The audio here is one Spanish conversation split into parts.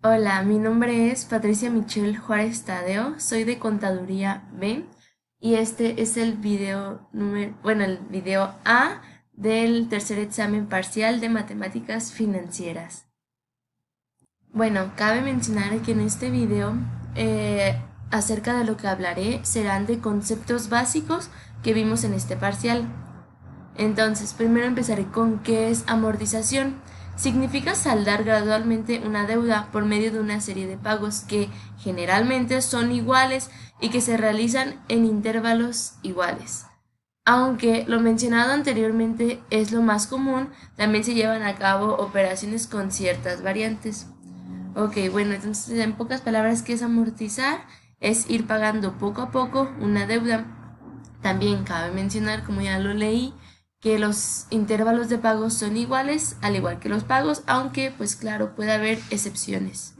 Hola, mi nombre es Patricia Michelle Juárez Tadeo, soy de Contaduría B y este es el video el video A del tercer examen parcial de matemáticas financieras. Bueno, cabe mencionar que en este video acerca de lo que hablaré serán de conceptos básicos que vimos en este parcial. Entonces, primero empezaré con qué es amortización. Significa saldar gradualmente una deuda por medio de una serie de pagos que generalmente son iguales y que se realizan en intervalos iguales. Aunque lo mencionado anteriormente es lo más común, también se llevan a cabo operaciones con ciertas variantes. Ok, bueno, entonces en pocas palabras, ¿qué es amortizar? Es ir pagando poco a poco una deuda. También cabe mencionar, como ya lo leí, que los intervalos de pagos son iguales, al igual que los pagos, aunque pues claro, puede haber excepciones.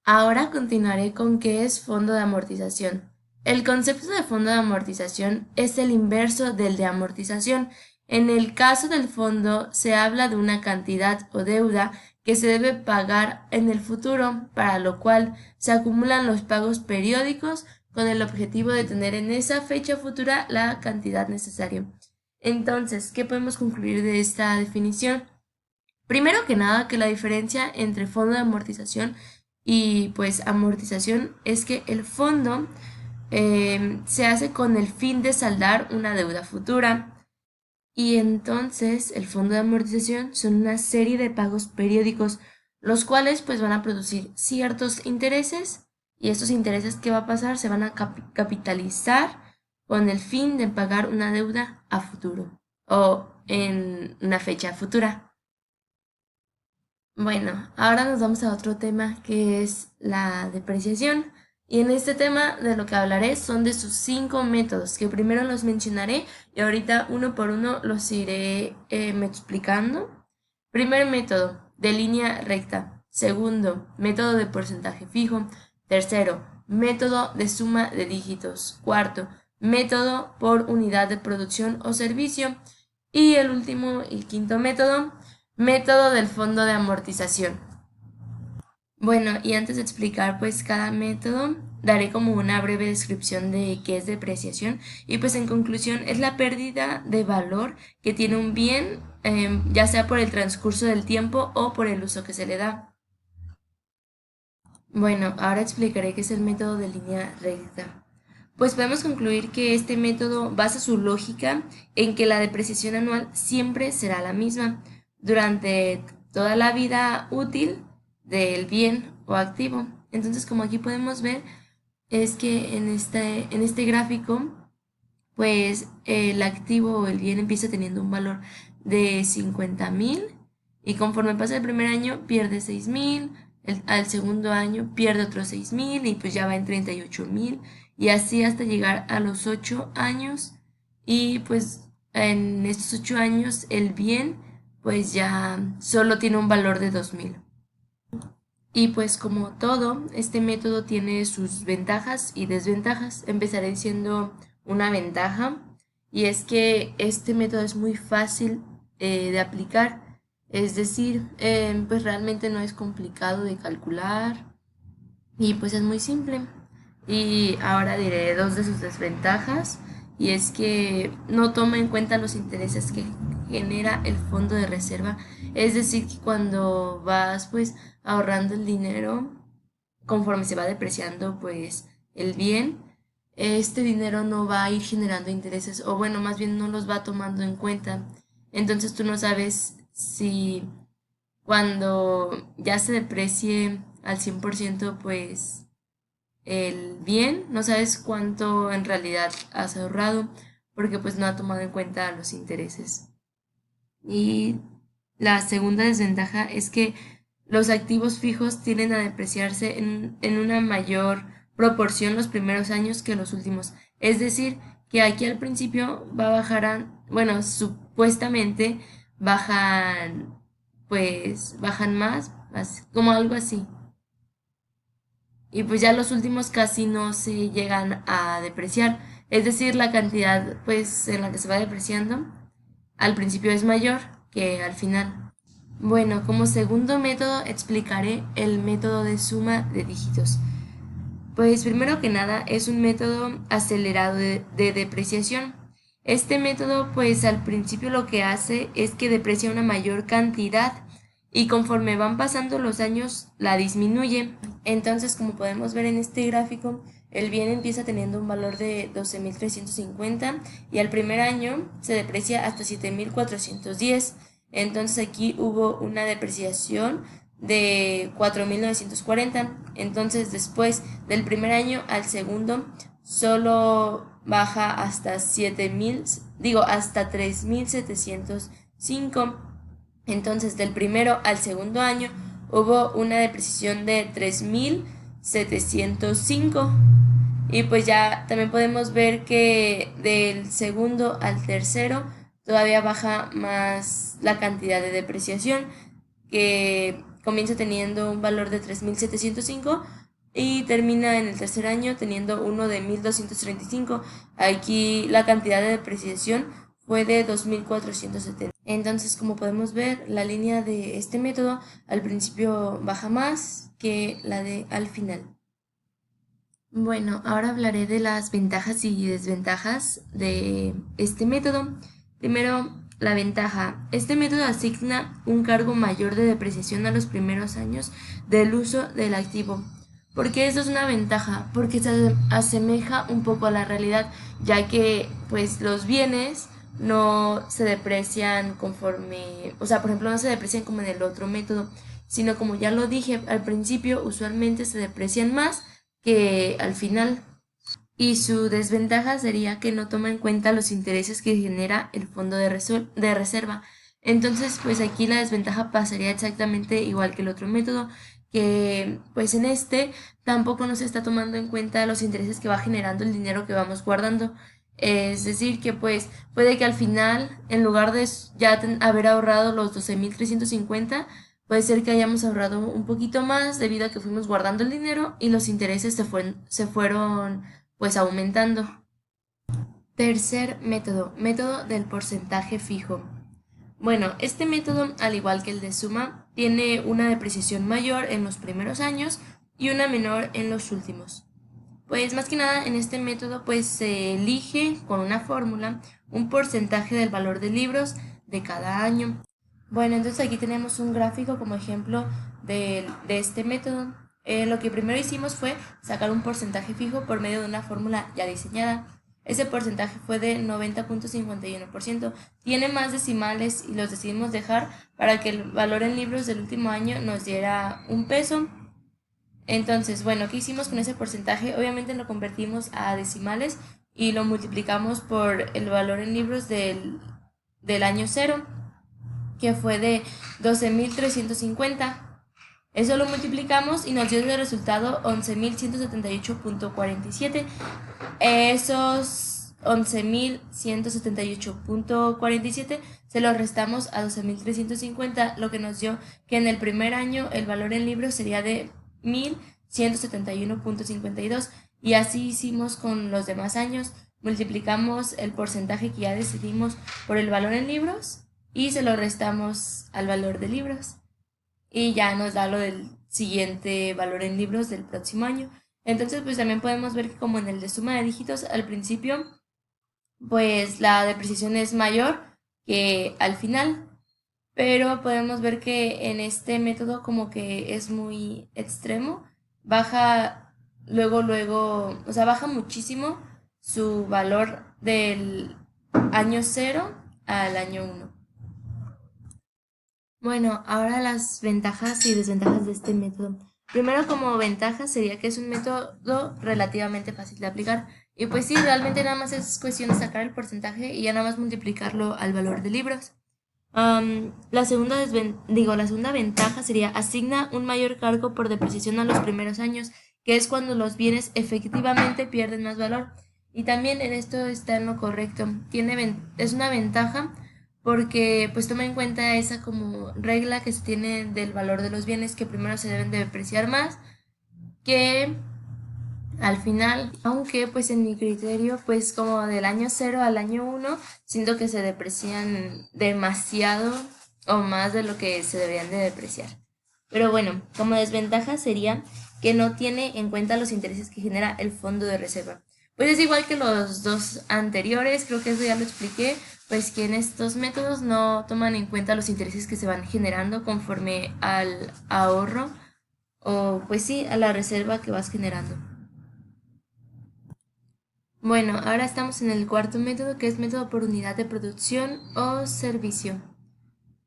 Ahora continuaré con qué es fondo de amortización. El concepto de fondo de amortización es el inverso del de amortización. En el caso del fondo se habla de una cantidad o deuda que se debe pagar en el futuro, para lo cual se acumulan los pagos periódicos con el objetivo de tener en esa fecha futura la cantidad necesaria. Entonces, ¿qué podemos concluir de esta definición? Primero que nada, que la diferencia entre fondo de amortización y pues amortización es que el fondo se hace con el fin de saldar una deuda futura, y entonces el fondo de amortización son una serie de pagos periódicos, los cuales pues van a producir ciertos intereses, y estos intereses, ¿qué va a pasar? Se van a capitalizar con el fin de pagar una deuda a futuro o en una fecha futura. Bueno, ahora nos vamos a otro tema que es la depreciación. Y en este tema de lo que hablaré son de sus 5 métodos, que primero los mencionaré y ahorita uno por uno los iré explicando. Primer método, de línea recta. Segundo, método de porcentaje fijo. Tercero, método de suma de dígitos. Cuarto, método por unidad de producción o servicio. Y el último y quinto método, método del fondo de amortización. Bueno, y antes de explicar pues cada método, daré como una breve descripción de qué es depreciación, y pues en conclusión es la pérdida de valor que tiene un bien, ya sea por el transcurso del tiempo o por el uso que se le da. Bueno, ahora explicaré qué es el método de línea recta. Pues podemos concluir que este método basa su lógica en que la depreciación anual siempre será la misma durante toda la vida útil del bien o activo. Entonces, como aquí podemos ver, es que en este gráfico, pues el activo o el bien empieza teniendo un valor de 50,000, y conforme pasa el primer año pierde 6,000, al segundo año pierde otros 6,000 y pues ya va en 38,000, y así hasta llegar a los 8 años, y pues en estos 8 años el bien pues ya solo tiene un valor de 2,000. Y pues como todo, este método tiene sus ventajas y desventajas. Empezaré diciendo una ventaja, y es que este método es muy fácil de aplicar. Es decir, pues realmente no es complicado de calcular y pues es muy simple. Y ahora diré dos de sus desventajas, y es que no toma en cuenta los intereses que genera el fondo de reserva. Es decir, que cuando vas pues ahorrando el dinero, conforme se va depreciando pues el bien, este dinero no va a ir generando intereses, o bueno, más bien no los va tomando en cuenta. Entonces tú no sabes si cuando ya se deprecie al 100% pues el bien, no sabes cuánto en realidad has ahorrado, porque pues no ha tomado en cuenta los intereses. Y la segunda desventaja es que los activos fijos tienden a depreciarse en una mayor proporción los primeros años que los últimos. Es decir, que aquí al principio va a bajar, bueno, supuestamente bajan, pues bajan más, como algo así. Y pues ya los últimos casi no se llegan a depreciar. Es decir, la cantidad pues en la que se va depreciando al principio es mayor que al final. Bueno, como segundo método explicaré el método de suma de dígitos. Pues primero que nada es un método acelerado de depreciación. Este método pues al principio lo que hace es que deprecia una mayor cantidad y conforme van pasando los años la disminuye. Entonces, como podemos ver en este gráfico, el bien empieza teniendo un valor de 12.350 y al primer año se deprecia hasta 7.410. Entonces aquí hubo una depreciación de 4.940. Entonces después del primer año al segundo solo baja hasta 3.705. Entonces del primero al segundo año hubo una depreciación de 3.705. Y pues ya también podemos ver que del segundo al tercero todavía baja más la cantidad de depreciación, que comienza teniendo un valor de 3.705 y termina en el tercer año teniendo uno de 1.235. Aquí la cantidad de depreciación fue de 2.470. Entonces, como podemos ver, la línea de este método al principio baja más que la de al final. Bueno, ahora hablaré de las ventajas y desventajas de este método. Primero, la ventaja. Este método asigna un cargo mayor de depreciación a los primeros años del uso del activo. ¿Por qué eso es una ventaja? Porque se asemeja un poco a la realidad, ya que pues los bienes no se deprecian conforme, o sea, por ejemplo, no se deprecian como en el otro método, sino como ya lo dije al principio, usualmente se deprecian más que al final. Y su desventaja sería que no toma en cuenta los intereses que genera el fondo de reserva. Entonces, pues aquí la desventaja pasaría exactamente igual que el otro método, que pues en este tampoco nos está tomando en cuenta los intereses que va generando el dinero que vamos guardando. Es decir, que pues puede que al final, en lugar de ya haber ahorrado los 12.350, puede ser que hayamos ahorrado un poquito más debido a que fuimos guardando el dinero y los intereses se fueron pues aumentando. Tercer método, método del porcentaje fijo. Bueno, este método, al igual que el de suma, tiene una depreciación mayor en los primeros años y una menor en los últimos. Pues más que nada en este método pues se elige con una fórmula un porcentaje del valor de libros de cada año. Bueno, entonces aquí tenemos un gráfico como ejemplo de este método. Lo que primero hicimos fue sacar un porcentaje fijo por medio de una fórmula ya diseñada. Ese porcentaje fue de 90.51%. Tiene más decimales y los decidimos dejar para que el valor en libros del último año nos diera un peso. Entonces, bueno, ¿qué hicimos con ese porcentaje? Obviamente lo convertimos a decimales y lo multiplicamos por el valor en libros del año cero, que fue de 12.350. Eso lo multiplicamos y nos dio de resultado 11.178.47. Esos 11.178.47 se los restamos a 12.350, lo que nos dio que en el primer año el valor en libros sería de 1.171.52. Y así hicimos con los demás años. Multiplicamos el porcentaje que ya decidimos por el valor en libros y se lo restamos al valor de libros. Y ya nos da lo del siguiente valor en libros del próximo año. Entonces, pues también podemos ver que como en el de suma de dígitos, al principio, pues la depreciación es mayor que al final, pero podemos ver que en este método como que es muy extremo, baja luego, o sea, baja muchísimo su valor del año cero al año uno. Bueno, ahora las ventajas y desventajas de este método. Primero, como ventaja sería que es un método relativamente fácil de aplicar. Y pues sí, realmente nada más es cuestión de sacar el porcentaje y ya nada más multiplicarlo al valor de libros. La segunda ventaja sería asigna un mayor cargo por depreciación a los primeros años, que es cuando los bienes efectivamente pierden más valor. Y también en esto está en lo correcto. Es una ventaja porque pues toma en cuenta esa como regla que se tiene del valor de los bienes, que primero se deben de depreciar más que al final, aunque pues en mi criterio pues como del año cero al año uno siento que se deprecian demasiado o más de lo que se deberían de depreciar. Pero bueno, como desventaja sería que no tiene en cuenta los intereses que genera el fondo de reserva. Pues es igual que los dos anteriores, creo que eso ya lo expliqué, pues que en estos métodos no toman en cuenta los intereses que se van generando conforme al ahorro o pues sí, a la reserva que vas generando. Bueno, ahora estamos en el cuarto método, que es método por unidad de producción o servicio.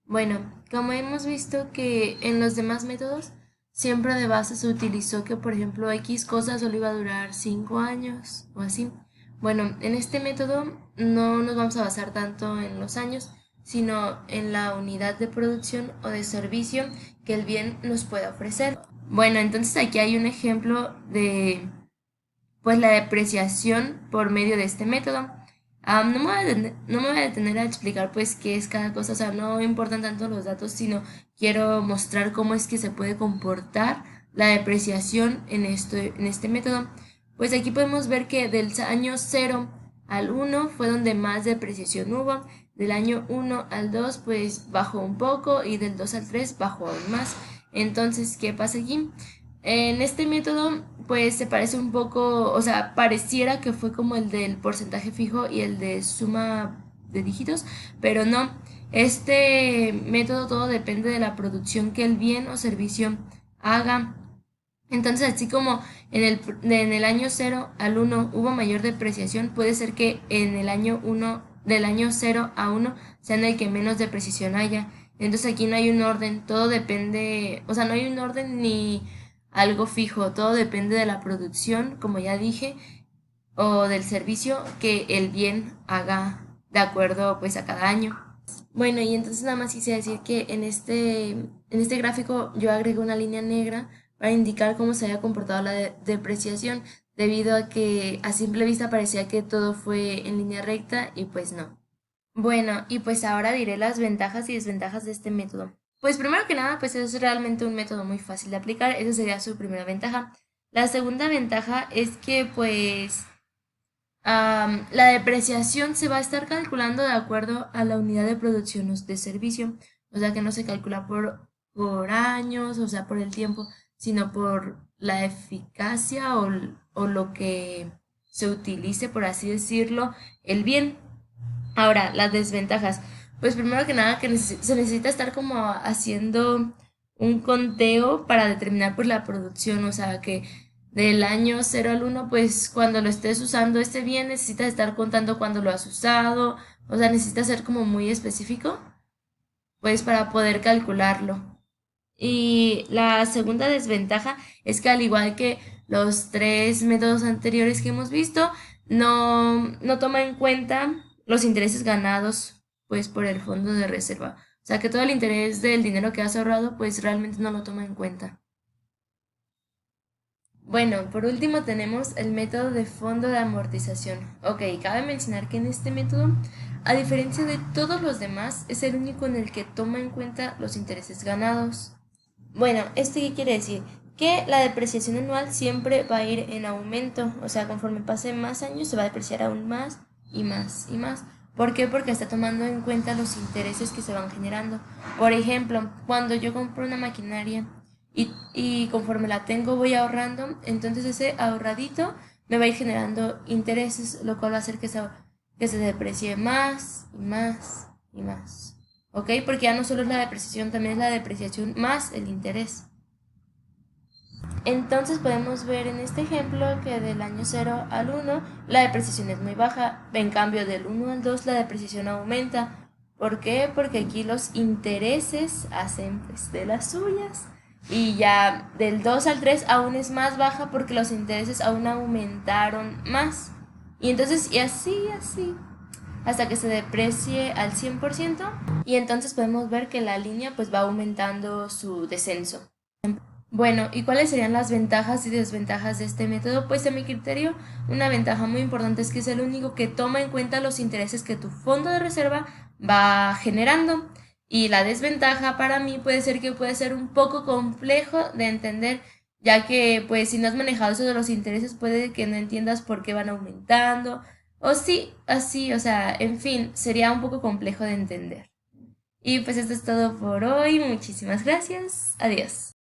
Bueno, como hemos visto que en los demás métodos siempre de base se utilizó que, por ejemplo, X cosa solo iba a durar 5 años o así. Bueno, en este método no nos vamos a basar tanto en los años, sino en la unidad de producción o de servicio que el bien nos pueda ofrecer. Bueno, entonces aquí hay un ejemplo de pues la depreciación por medio de este método. No me voy a detener a explicar pues qué es cada cosa, o sea, no importan tanto los datos, sino quiero mostrar cómo es que se puede comportar la depreciación en este método. Pues aquí podemos ver que del año 0 al 1 fue donde más depreciación hubo, del año 1 al 2 pues bajó un poco y del 2 al 3 bajó aún más. Entonces, ¿qué pasa aquí? En este método, pues se parece un poco, o sea, pareciera que fue como el del porcentaje fijo y el de suma de dígitos, pero no. Este método todo depende de la producción que el bien o servicio haga. Entonces, así como en el año 0 al 1 hubo mayor depreciación, puede ser que en el año 1, del año 0 a 1, sea en el que menos depreciación haya. Entonces aquí no hay un orden, todo depende, o sea, no hay un orden ni algo fijo, todo depende de la producción, como ya dije, o del servicio que el bien haga de acuerdo pues a cada año. Bueno, y entonces nada más quise decir que en este gráfico yo agregué una línea negra para indicar cómo se había comportado la depreciación, debido a que a simple vista parecía que todo fue en línea recta y pues no. Bueno, y pues ahora diré las ventajas y desventajas de este método. Pues primero que nada, pues es realmente un método muy fácil de aplicar, esa sería su primera ventaja. La segunda ventaja es que pues la depreciación se va a estar calculando de acuerdo a la unidad de producción de servicio, o sea que no se calcula por años, o sea, por el tiempo, sino por la eficacia o lo que se utilice, por así decirlo, el bien. Ahora, las desventajas. Pues primero que nada que se necesita estar como haciendo un conteo para determinar pues la producción, o sea que del año 0 al 1 pues cuando lo estés usando este bien necesitas estar contando cuando lo has usado, o sea necesitas ser como muy específico pues para poder calcularlo. Y la segunda desventaja es que al igual que los tres métodos anteriores que hemos visto, no toma en cuenta los intereses ganados pues por el fondo de reserva. O sea que todo el interés del dinero que has ahorrado pues realmente no lo toma en cuenta. Bueno, por último tenemos el método de fondo de amortización. Ok, cabe mencionar que en este método, a diferencia de todos los demás, es el único en el que toma en cuenta los intereses ganados. Bueno, ¿esto qué quiere decir? Que la depreciación anual siempre va a ir en aumento, o sea, conforme pase más años se va a depreciar aún más y más y más. ¿Por qué? Porque está tomando en cuenta los intereses que se van generando. Por ejemplo, cuando yo compro una maquinaria y conforme la tengo voy ahorrando, entonces ese ahorradito me va a ir generando intereses, lo cual va a hacer que se deprecie más y más y más. ¿Ok? Porque ya no solo es la depreciación, también es la depreciación más el interés. Entonces podemos ver en este ejemplo que del año 0 al 1 la depreciación es muy baja, en cambio del 1 al 2 la depreciación aumenta. ¿Por qué? Porque aquí los intereses hacen pues de las suyas. Y ya del 2 al 3 aún es más baja porque los intereses aún aumentaron más. Y entonces, y así, hasta que se deprecie al 100%. Y entonces podemos ver que la línea pues va aumentando su descenso. Bueno, ¿y cuáles serían las ventajas y desventajas de este método? Pues a mi criterio, una ventaja muy importante es que es el único que toma en cuenta los intereses que tu fondo de reserva va generando. Y la desventaja para mí puede ser que puede ser un poco complejo de entender, ya que pues si no has manejado eso de los intereses puede que no entiendas por qué van aumentando, o sí, así, o sea, en fin, sería un poco complejo de entender. Y pues esto es todo por hoy. Muchísimas gracias. Adiós.